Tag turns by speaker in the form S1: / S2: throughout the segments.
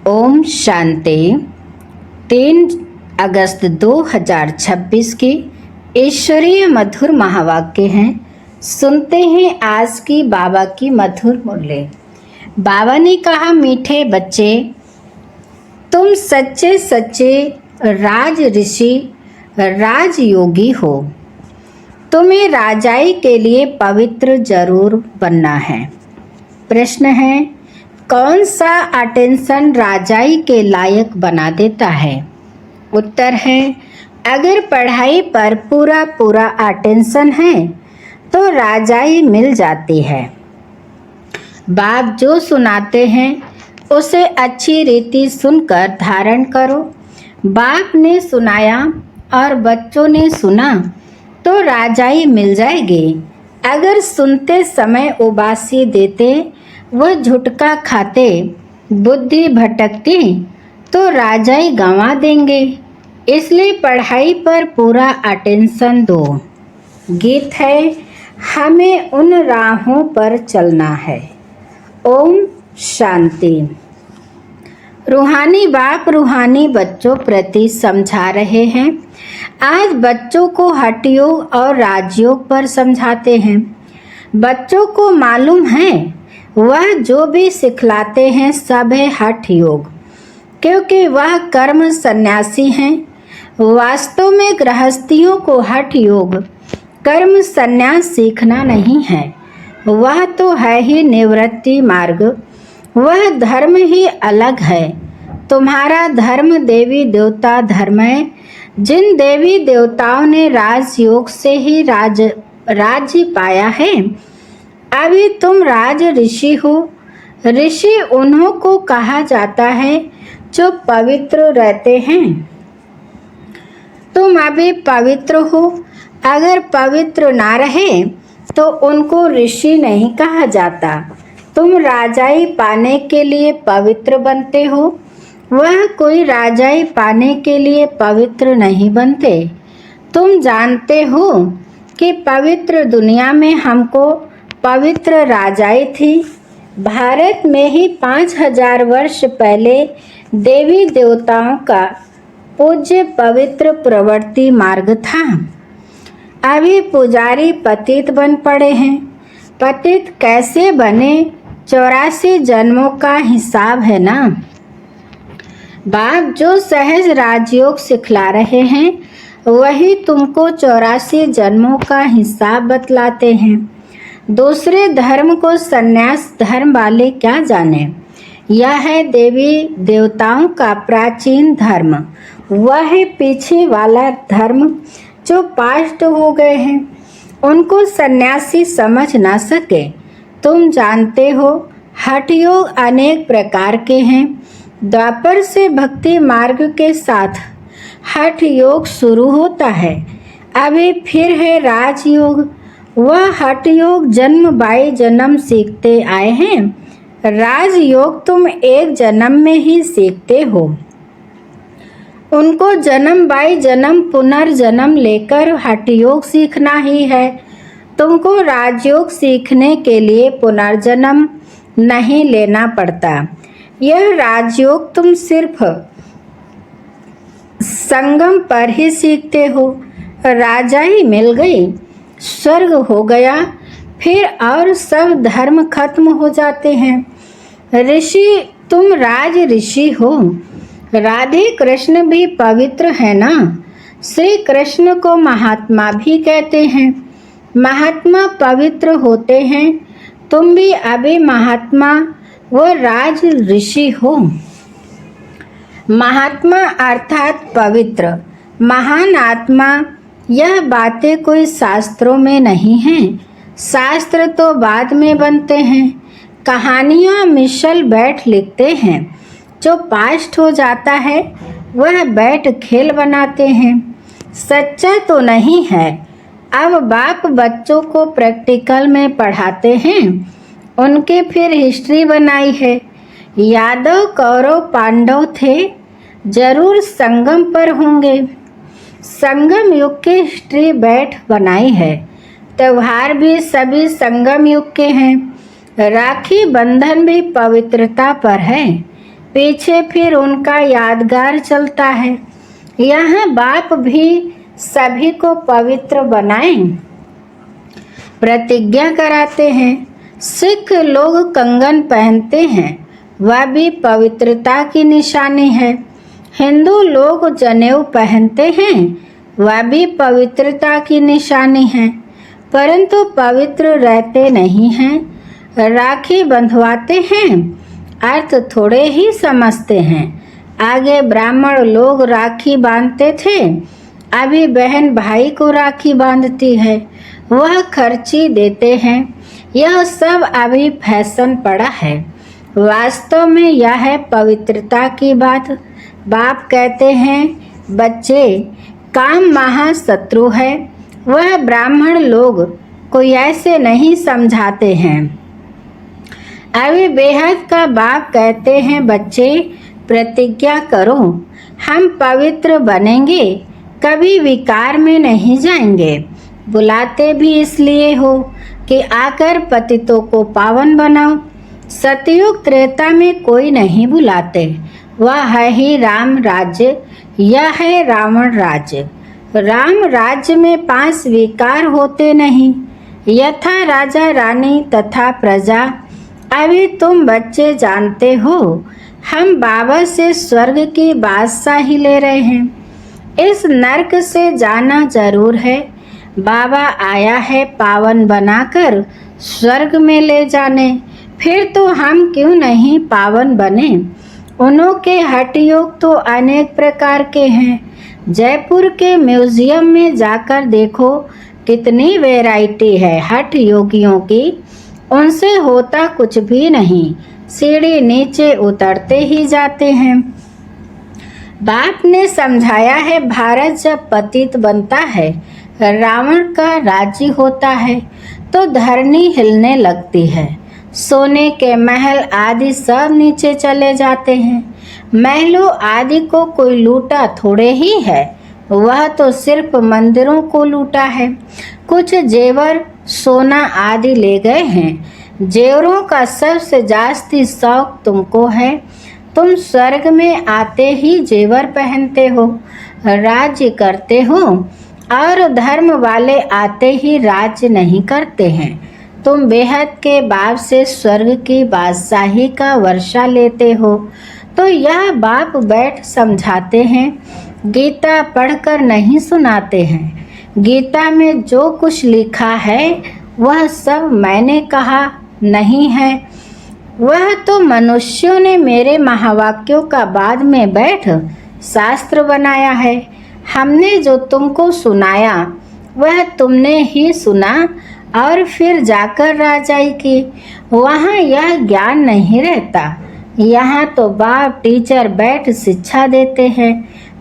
S1: ओम शांति। 3 अगस्त 2026 के ईश्वरीय मधुर महावाक्य हैं। सुनते हैं आज की बाबा की मधुर मूल्य। बाबा ने कहा, मीठे बच्चे, तुम सच्चे सच्चे राज ऋषि राजयोगी हो। तुम्हें राजाई के लिए पवित्र जरूर बनना है। प्रश्न है, कौन सा अटेंशन राजाई के लायक बना देता है? उत्तर है, अगर पढ़ाई पर पूरा अटेंशन है तो राजाई मिल जाती है। बाप जो सुनाते हैं उसे अच्छी रीति सुनकर धारण करो। बाप ने सुनाया और बच्चों ने सुना तो राजाई मिल जाएगी। अगर सुनते समय उबासी देते व झुटका खाते, बुद्धि भटकती तो राजाई गंवा देंगे। इसलिए पढ़ाई पर पूरा अटेंशन दो। गीत है, हमें उन राहों पर चलना है। ओम शांति। रूहानी बाप रूहानी बच्चों प्रति समझा रहे हैं। आज बच्चों को हठ योग और राजयोग पर समझाते हैं। बच्चों को मालूम है वह जो भी सिखलाते हैं सब है हठ योग, क्योंकि वह कर्म सन्यासी हैं। वास्तव में गृहस्थियों को हठ योग कर्म सन्यास सीखना नहीं है, वह तो है ही निवृत्ति मार्ग। वह धर्म ही अलग है। तुम्हारा धर्म देवी देवता धर्म है। जिन देवी देवताओं ने राजयोग से ही राज्य पाया है, अभी तुम राज ऋषि हो। ऋषि उन्हों को कहा जाता है जो पवित्र रहते हैं। तुम अभी पवित्र हो। अगर पवित्र ना रहे तो उनको ऋषि नहीं कहा जाता। तुम राजाई पाने के लिए पवित्र बनते हो, वह कोई राजाई पाने के लिए पवित्र नहीं बनते। तुम जानते हो कि पवित्र दुनिया में हमको पवित्र राजाई थी। भारत में ही 5000 वर्ष पहले देवी देवताओं का पूज्य पवित्र प्रवृत्ति मार्ग था। अभी पुजारी पतित बन पड़े हैं। पतित कैसे बने? 84 जन्मों का हिसाब है ना। बाप जो सहज राजयोग सिखला रहे हैं वही तुमको 84 जन्मों का हिसाब बतलाते हैं। दूसरे धर्म को सन्यास धर्म वाले क्या जाने। यह है देवी देवताओं का प्राचीन धर्म। वह है पीछे वाला धर्म जो पास्ट हो गए हैं, उनको सन्यासी समझ ना सके। तुम जानते हो हठ योग अनेक प्रकार के हैं। द्वापर से भक्ति मार्ग के साथ हठ योग शुरू होता है। अभी फिर है राजयोग। वह हठ योग जन्म बाई जन्म सीखते आए हैं। राजयोग तुम एक जन्म में ही सीखते हो। उनको जन्म बाई जन्म पुनर्जन्म लेकर हठ योग सीखना ही है। तुमको राजयोग सीखने के लिए पुनर्जन्म नहीं लेना पड़ता। यह राजयोग तुम सिर्फ संगम पर ही सीखते हो। राजाई मिल गई, स्वर्ग हो गया, फिर और सब धर्म खत्म हो जाते हैं। ऋषि, तुम राज ऋषि हो। राधे कृष्ण भी पवित्र है ना। श्री कृष्ण को महात्मा भी कहते हैं। महात्मा पवित्र होते हैं। तुम भी अभी महात्मा व राज ऋषि हो। महात्मा अर्थात पवित्र, महान आत्मा, यह बातें कोई शास्त्रों में नहीं हैं। शास्त्र तो बाद में बनते हैं। कहानियाँ मिशल बैठ लिखते हैं। जो पास्ट हो जाता है वह बैठ खेल बनाते हैं। सच्चा तो नहीं है। अब बाप बच्चों को प्रैक्टिकल में पढ़ाते हैं। उनके फिर हिस्ट्री बनाई है। यादव कौरव पांडव थे, जरूर संगम पर होंगे। संगम युग की हिस्ट्री बैठ बनाई है। त्योहार भी सभी संगम युग के हैं। राखी बंधन भी पवित्रता पर है। पीछे फिर उनका यादगार चलता है। यहाँ बाप भी सभी को पवित्र बनाएं प्रतिज्ञा कराते हैं। सिख लोग कंगन पहनते हैं, वह भी पवित्रता की निशानी है। हिंदू लोग जनेऊ पहनते हैं, वह भी पवित्रता की निशानी है, परंतु पवित्र रहते नहीं हैं। राखी बंधवाते हैं, अर्थ थोड़े ही समझते हैं। आगे ब्राह्मण लोग राखी बांधते थे, अभी बहन भाई को राखी बांधती है, वह खर्ची देते हैं। यह सब अभी फैशन पड़ा है, वास्तव में यह है पवित्रता की बात। बाप कहते हैं, बच्चे, काम महाशत्रु है। वह ब्राह्मण लोग कोई ऐसे नहीं समझाते हैं। अभी बेहद का बाप कहते हैं, बच्चे प्रतिज्ञा करो, हम पवित्र बनेंगे, कभी विकार में नहीं जाएंगे। बुलाते भी इसलिए हो कि आकर पतितों को पावन बनाओ। सतयुग त्रेता में कोई नहीं बुलाते, वह है ही राम राज्य, यह है रावण राज्य। राम राज्य में 5 विकार होते नहीं, यथा राजा रानी तथा प्रजा। अभी तुम बच्चे जानते हो, हम बाबा से स्वर्ग की बादशाही ले रहे हैं। इस नरक से जाना जरूर है। बाबा आया है पावन बनाकर स्वर्ग में ले जाने, फिर तो हम क्यों नहीं पावन बने। उन्हों के हठ योग तो अनेक प्रकार के हैं। जयपुर के म्यूजियम में जाकर देखो, कितनी वैरायटी है हठ योगियों की। उनसे होता कुछ भी नहीं, सीढ़ी नीचे उतरते ही जाते हैं। बाप ने समझाया है, भारत जब पतित बनता है, रावण का राज्य होता है, तो धरनी हिलने लगती है। सोने के महल आदि सब नीचे चले जाते हैं। महलों आदि को कोई लूटा थोड़े ही है, वह तो सिर्फ मंदिरों को लूटा है। कुछ जेवर सोना आदि ले गए हैं। जेवरों का सबसे जास्ती शौक तुमको है। तुम स्वर्ग में आते ही जेवर पहनते हो, राज्य करते हो, और धर्म वाले आते ही राज्य नहीं करते हैं। तुम बेहद के बाप से स्वर्ग की बादशाही का वर्षा लेते हो, तो यह बाप बैठ समझाते हैं। गीता पढ़कर नहीं सुनाते हैं। गीता में जो कुछ लिखा है वह सब मैंने कहा नहीं है, वह तो मनुष्यों ने मेरे महावाक्यों का बाद में बैठ शास्त्र बनाया है। हमने जो तुमको सुनाया वह तुमने ही सुना और फिर जाकर राजाई की। वहाँ यह ज्ञान नहीं रहता। यहाँ तो बाप टीचर बैठ शिक्षा देते हैं।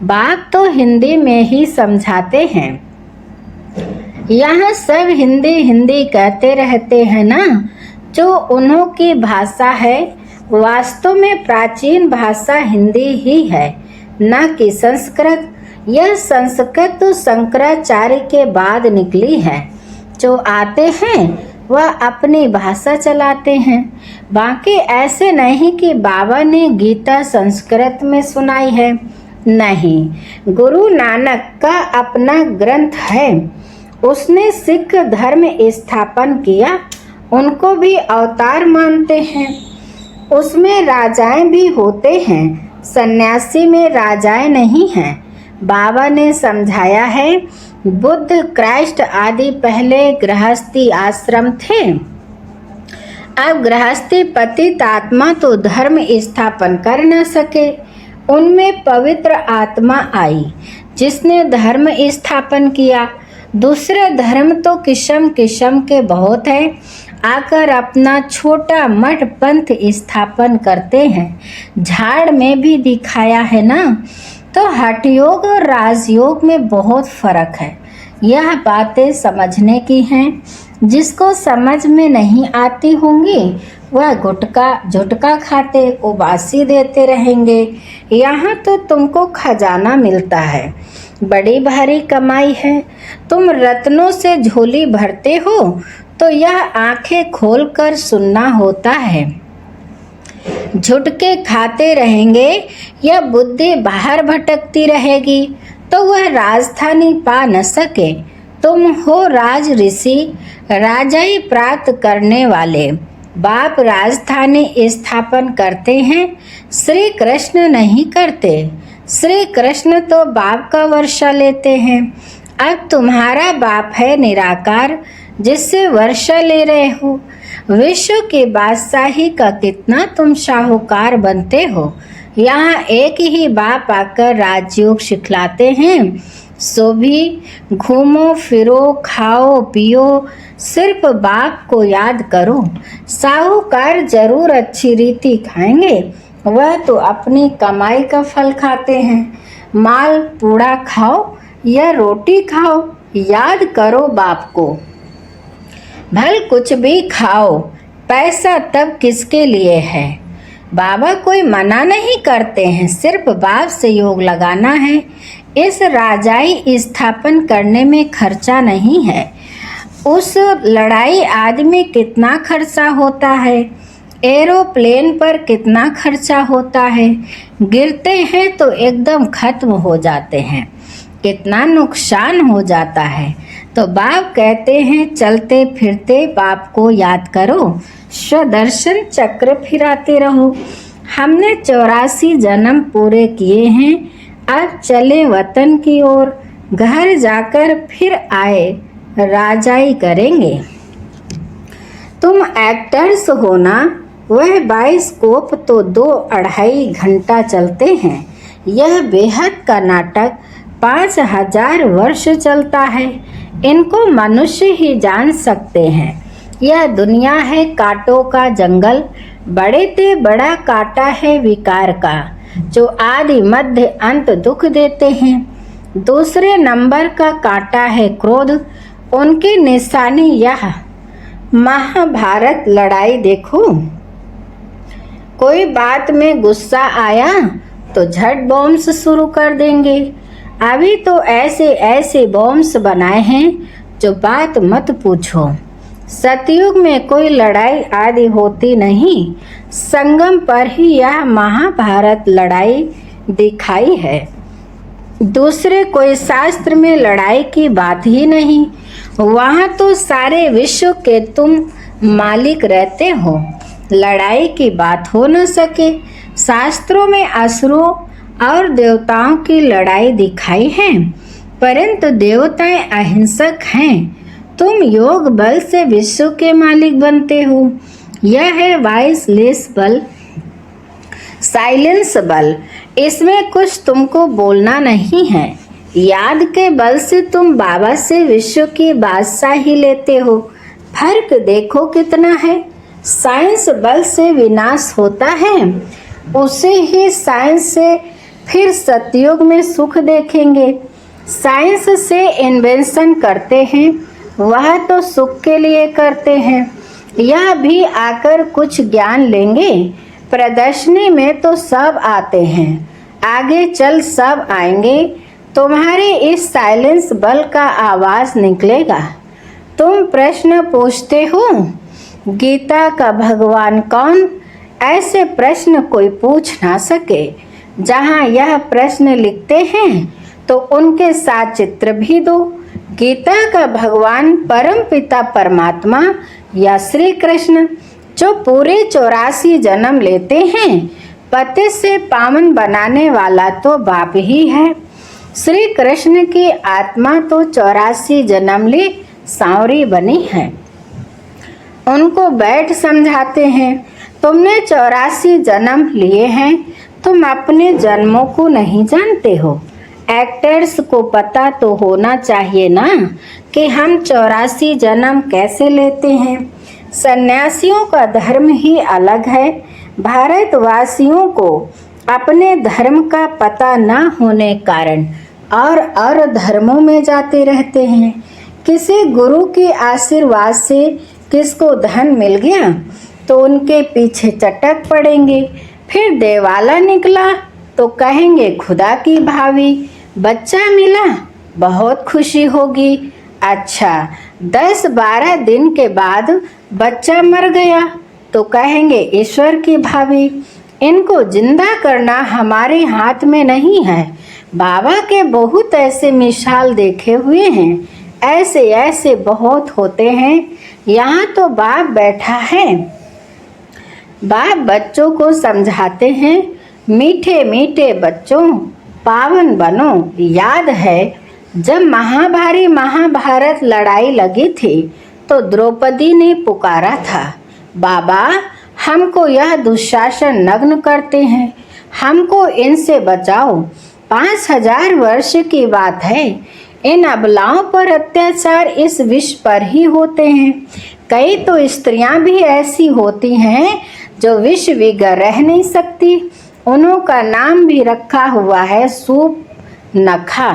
S1: बाप तो हिंदी में ही समझाते हैं। यहाँ सब हिंदी हिंदी कहते रहते हैं ना, जो उन्हों की भाषा है। वास्तव में प्राचीन भाषा हिंदी ही है, न कि संस्कृत। यह संस्कृत तो शंकराचार्य के बाद निकली है। जो आते हैं वह अपनी भाषा चलाते हैं। बाकी ऐसे नहीं कि बाबा ने गीता संस्कृत में सुनाई है, नहीं। गुरु नानक का अपना ग्रंथ है, उसने सिख धर्म स्थापन किया। उनको भी अवतार मानते हैं। उसमें राजाएं भी होते हैं, सन्यासी में राजाएं नहीं हैं। बाबा ने समझाया है, बुद्ध क्राइस्ट आदि पहले गृहस्थी आश्रम थे। अब गृहस्थी पतित आत्मा तो धर्म स्थापन कर न सके। उनमें पवित्र आत्मा आई जिसने धर्म स्थापन किया। दूसरे धर्म तो किस्म किस्म के बहुत हैं, आकर अपना छोटा मठ पंथ स्थापन करते हैं। झाड़ में भी दिखाया है ना। तो हठ योग और राजयोग में बहुत फर्क है। यह बातें समझने की हैं। जिसको समझ में नहीं आती होंगी वह गुटका झुटका खाते उबासी देते रहेंगे। यहाँ तो तुमको खजाना मिलता है, बड़ी भारी कमाई है। तुम रत्नों से झोली भरते हो तो यह आंखें खोलकर सुनना होता है। झुटके खाते रहेंगे या बुद्धि बाहर भटकती रहेगी तो वह राजधानी पा न सके। तुम हो राज ऋषि, राजाई प्राप्त करने वाले। बाप राजधानी स्थापन करते हैं, श्री कृष्ण नहीं करते। श्री कृष्ण तो बाप का वर्षा लेते हैं। अब तुम्हारा बाप है निराकार, जिससे वर्षा ले रहे हो। विश्व की बादशाही का कितना तुम शाहूकार बनते हो। यहाँ एक ही बाप आकर राजयोग सिखलाते हैं, सो भी घूमो फिरो खाओ पियो, सिर्फ बाप को याद करो। साहूकार जरूर अच्छी रीति खाएंगे, वह तो अपनी कमाई का फल खाते हैं। माल पूड़ा खाओ या रोटी खाओ, याद करो बाप को। भल कुछ भी खाओ, पैसा तब किसके लिए है। बाबा कोई मना नहीं करते हैं, सिर्फ बाप से योग लगाना है। इस राजाई स्थापन करने में खर्चा नहीं है। उस लड़ाई आदि में कितना खर्चा होता है, एरोप्लेन पर कितना खर्चा होता है। गिरते हैं तो एकदम खत्म हो जाते हैं, कितना नुकसान हो जाता है। तो बाप कहते हैं चलते फिरते बाप को याद करो, स्वदर्शन चक्र फिराते रहो। हमने 84 जन्म पूरे किए हैं, अब चले वतन की ओर। घर जाकर फिर आए राजाई करेंगे। तुम एक्टर्स हो ना, वह बाइस्कोप तो 2-2.5 घंटा चलते हैं। यह बेहद का नाटक 5000 वर्ष चलता है। इनको मनुष्य ही जान सकते हैं। यह दुनिया है कांटों का जंगल, बड़े ते बड़ा कांटा है विकार का, जो आदि मध्य अंत दुख देते हैं। दूसरे नंबर का कांटा है क्रोध, उनकी निशानी यह महाभारत लड़ाई देखो। कोई बात में गुस्सा आया तो झट बॉम्ब्स शुरू कर देंगे। अभी तो ऐसे ऐसे बॉम्ब्स बनाए हैं जो बात मत पूछो। सतयुग में कोई लड़ाई आदि होती नहीं, संगम पर ही यह महाभारत लड़ाई दिखाई है। दूसरे कोई शास्त्र में लड़ाई की बात ही नहीं। वहाँ तो सारे विश्व के तुम मालिक रहते हो, लड़ाई की बात हो न सके। शास्त्रों में असुरों और देवताओं की लड़ाई दिखाई है, परंतु देवताएं अहिंसक हैं। तुम योग बल से विश्व के मालिक बनते हो। यह है वॉइसलेस बल, साइलेंस बल। इसमें कुछ तुमको बोलना नहीं है। याद के बल से तुम बाबा से विश्व की बादशाही लेते हो। फर्क देखो कितना है। साइंस बल से विनाश होता है, उसे ही साइंस से फिर सतयुग में सुख देखेंगे। साइंस से इन्वेंशन करते हैं, वह तो सुख के लिए करते हैं। यह भी आकर कुछ ज्ञान लेंगे। प्रदर्शनी में तो सब आते हैं, आगे चल सब आएंगे। तुम्हारे इस साइलेंस बल का आवाज निकलेगा। तुम प्रश्न पूछते हो, गीता का भगवान कौन? ऐसे प्रश्न कोई पूछ ना सके। जहाँ यह प्रश्न लिखते हैं तो उनके साथ चित्र भी दो। गीता का भगवान परम पिता परमात्मा या श्री कृष्ण, जो पूरे 84 जन्म लेते हैं, पति से पावन बनाने वाला तो बाप ही है। श्री कृष्ण की आत्मा तो 84 जन्म ले सांवरी बनी है। उनको बैठ समझाते हैं, तुमने 84 जन्म लिए हैं, तुम अपने जन्मों को नहीं जानते हो। एक्टर्स को पता तो होना चाहिए ना कि हम 84 जन्म कैसे लेते हैं। सन्यासियों का धर्म ही अलग है। भारतवासियों को अपने धर्म का पता न होने कारण और धर्मों में जाते रहते हैं। किसी गुरु के आशीर्वाद से किसको धन मिल गया तो उनके पीछे चटक पड़ेंगे। फिर देवाला निकला तो कहेंगे खुदा की भावी। बच्चा मिला बहुत खुशी होगी। अच्छा 10-12 दिन के बाद बच्चा मर गया तो कहेंगे ईश्वर की भाभी, इनको जिंदा करना हमारे हाथ में नहीं है। बाबा के बहुत ऐसे मिसाल देखे हुए हैं, ऐसे ऐसे बहुत होते हैं। यहाँ तो बाप बैठा है। बाप बच्चों को समझाते हैं, मीठे मीठे बच्चों पावन बनो। याद है जब महाभारत लड़ाई लगी थी तो द्रौपदी ने पुकारा था, बाबा हमको यह दुशासन नग्न करते हैं, हमको इनसे बचाओ। 5000 वर्ष की बात है। इन अबलाओं पर अत्याचार इस विश्व पर ही होते हैं। कई तो स्त्रियां भी ऐसी होती हैं जो विष बिगर रह नहीं सकती। उन्हों का नाम भी रखा हुआ है सूर्पनखा,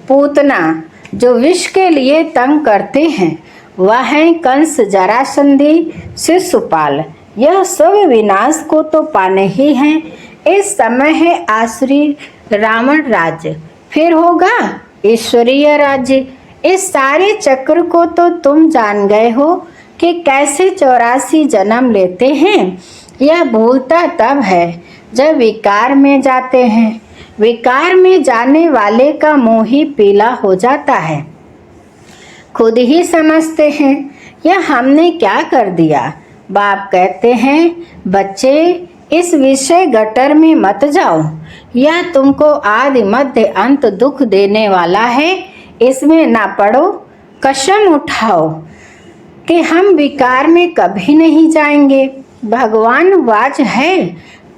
S1: पूतना, जो विष के लिए तंग करते हैं। वह है कंस, जरासंधी, शिशुपाल। यह सब विनाश को तो पाने ही हैं। इस समय है आसुरी रावण राज्य, फिर होगा ईश्वरीय राज्य। इस सारे चक्र को तो तुम जान गए हो कि कैसे 84 जन्म लेते हैं। यह भूलता तब है जब विकार में जाते हैं। विकार में जाने वाले का मुंह ही पीला हो जाता है। खुद ही समझते हैं यह हमने क्या कर दिया। बाप कहते हैं, बच्चे इस विषय गटर में मत जाओ, यह तुमको आदि मध्य अंत दुख देने वाला है। इसमें ना पड़ो। कसम उठाओ कि हम विकार में कभी नहीं जाएंगे। भगवान वाच है,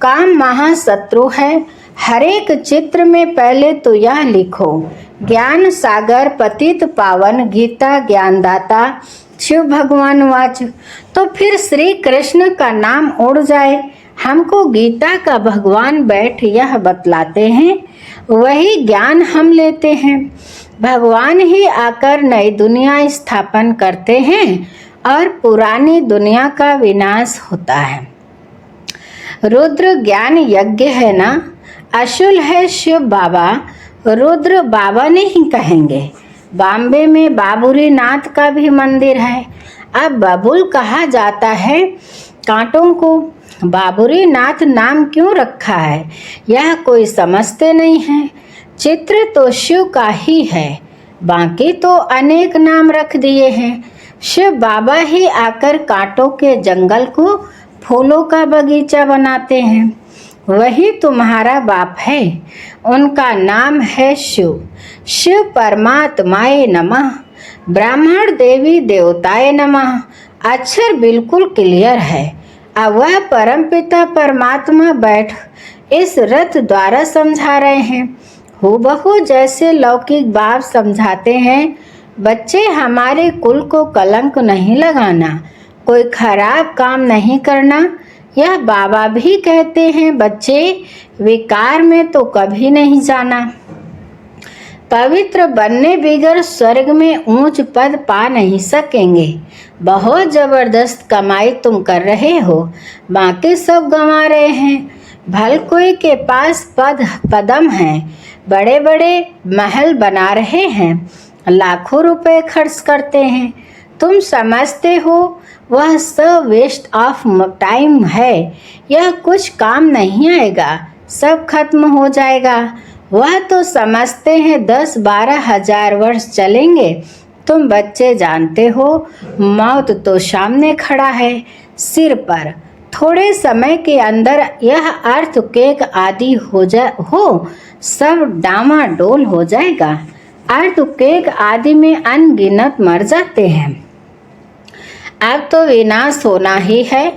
S1: काम महाशत्रु है। हर एक चित्र में पहले तो यह लिखो, ज्ञान सागर पतित पावन, गीता ज्ञानदाता शिव भगवान वाच। तो फिर श्री कृष्ण का नाम उड़ जाए। हमको गीता का भगवान बैठ यह बतलाते हैं, वही ज्ञान हम लेते हैं। भगवान ही आकर नई दुनिया स्थापन करते हैं और पुरानी दुनिया का विनाश होता है। रुद्र ज्ञान यज्ञ है ना, अशुल है शिव बाबा, रुद्र बाबा नहीं कहेंगे। बॉम्बे में बाबुरी नाथ का भी मंदिर है। अब बबुल कहा जाता है कांटों को। बाबुरी नाथ नाम क्यों रखा है यह कोई समझते नहीं है। चित्र तो शिव का ही है, बाकी तो अनेक नाम रख दिए हैं। शिव बाबा ही आकर कांटों के जंगल को फूलों का बगीचा बनाते हैं। वही तुम्हारा बाप है, उनका नाम है शिव। शिव परमात्माए नमः, ब्राह्मण देवी देवताए नमः। अक्षर बिल्कुल क्लियर है। अब वह परमपिता परमात्मा बैठ इस रथ द्वारा समझा रहे हैं, हूबहू जैसे लौकिक बाप समझाते हैं। बच्चे हमारे कुल को कलंक नहीं लगाना, कोई खराब काम नहीं करना। यह बाबा भी कहते हैं, बच्चे विकार में तो कभी नहीं जाना। पवित्र बनने बिगर स्वर्ग में ऊंच पद पा नहीं सकेंगे। बहुत जबरदस्त कमाई तुम कर रहे हो, बाकी सब गंवा रहे हैं। भल कोई के पास पदम है, बड़े बड़े महल बना रहे हैं, लाखों रुपए खर्च करते हैं। तुम समझते हो वह सब वेस्ट ऑफ टाइम है, यह कुछ काम नहीं आएगा, सब खत्म हो जाएगा। वह तो समझते हैं 10-12 हजार वर्ष चलेंगे। तुम बच्चे जानते हो मौत तो सामने खड़ा है, सिर पर। थोड़े समय के अंदर यह अर्थक्वेक आदि हो सब डामाडोल हो जाएगा। अर्थक्वेक आदि में अनगिनत मर जाते हैं। अब तो विनाश होना ही है।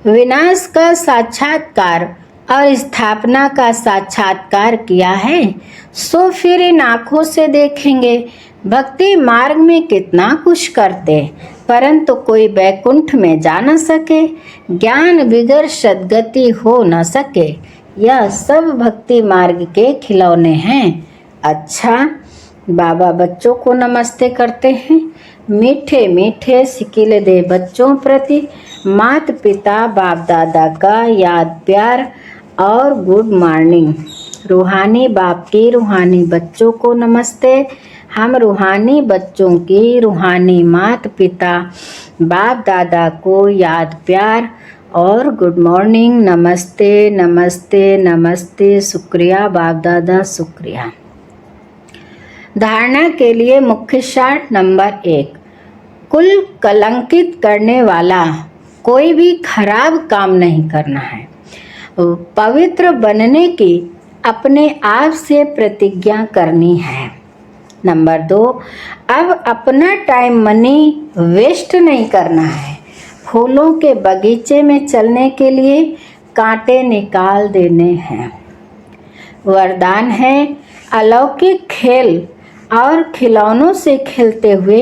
S1: विनाश का साक्षात्कार और स्थापना का साक्षात्कार किया है, सो फिर इन आँखों से देखेंगे। भक्ति मार्ग में कितना कुछ करते, परंतु कोई बैकुंठ में जा न सके, ज्ञान बिगर सद्गति हो न सके। यह सब भक्ति मार्ग के खिलौने हैं। अच्छा, बाबा बच्चों को नमस्ते करते हैं। मीठे मीठे सिकिल दे बच्चों प्रति मात पिता बाप दादा का याद प्यार और गुड मॉर्निंग। रूहानी बाप की रूहानी बच्चों को नमस्ते। हम रूहानी बच्चों की रूहानी मात पिता बाप दादा को याद प्यार और गुड मॉर्निंग, नमस्ते नमस्ते नमस्ते, शुक्रिया बाप दादा, शुक्रिया। धारणा के लिए मुख्य सार नंबर 1, कुल कलंकित करने वाला कोई भी खराब काम नहीं करना है। पवित्र बनने की अपने आप से प्रतिज्ञा करनी है। नंबर 2, अब अपना टाइम मनी वेस्ट नहीं करना है। फूलों के बगीचे में चलने के लिए कांटे निकाल देने हैं। वरदान है, अलौकिक खेल और खिलौनों से खेलते हुए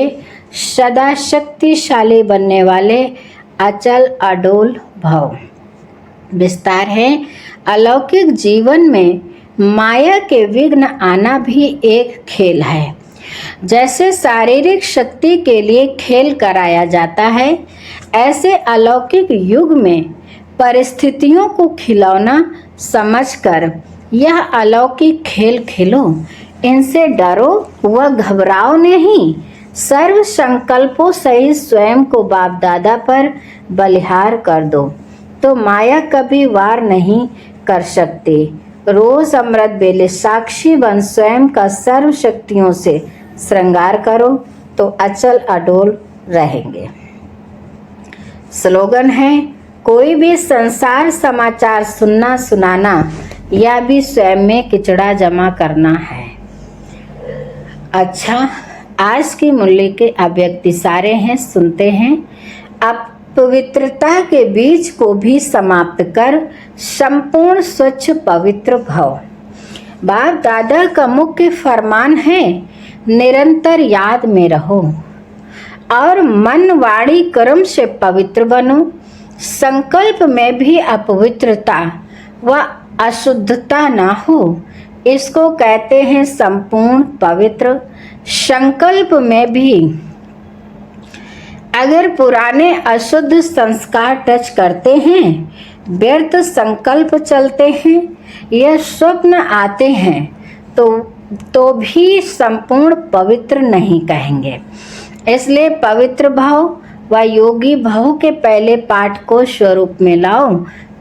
S1: सदा शक्तिशाली बनने वाले अचल अडोल भव। विस्तार है, अलौकिक जीवन में माया के विघ्न आना भी एक खेल है। जैसे शारीरिक शक्ति के लिए खेल कराया जाता है, ऐसे अलौकिक युग में परिस्थितियों को खिलौना समझकर यह अलौकिक खेल खेलो। इनसे डरो व घबराओ नहीं। सर्व संकल्पों सहित स्वयं को बाप दादा पर बलिहार कर दो तो माया कभी वार नहीं कर सकती। रोज अमृत बेले साक्षी बन स्वयं का सर्व शक्तियों से श्रृंगार करो तो अचल अडोल रहेंगे। स्लोगन है, कोई भी संसार समाचार सुनना सुनाना या भी स्वयं में किचड़ा जमा करना है। अच्छा, आज की मुरली के अव्यक्त सारे हैं, सुनते हैं। अपवित्रता के बीज को भी समाप्त कर संपूर्ण स्वच्छ पवित्र भव। बाप दादा का मुख्य फरमान है, निरंतर याद में रहो और मन वाणी कर्म से पवित्र बनो। संकल्प में भी अपवित्रता व अशुद्धता ना हो, इसको कहते हैं संपूर्ण पवित्र। संकल्प में भी अगर पुराने अशुद्ध संस्कार टच करते हैं, व्यर्थ संकल्प चलते हैं या स्वप्न आते हैं तो भी संपूर्ण पवित्र नहीं कहेंगे। इसलिए पवित्र भाव व योगी भाव के पहले पाठ को स्वरूप में लाओ,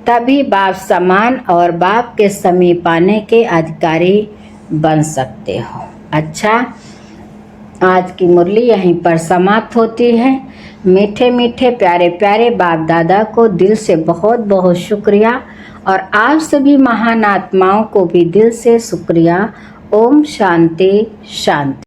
S1: तभी बाप समान और बाप के समीप आने के अधिकारी बन सकते हो। अच्छा, आज की मुरली यहीं पर समाप्त होती है। मीठे मीठे प्यारे प्यारे बाप दादा को दिल से बहुत बहुत शुक्रिया और आप सभी महान आत्माओं को भी दिल से शुक्रिया। ओम शांति शांति।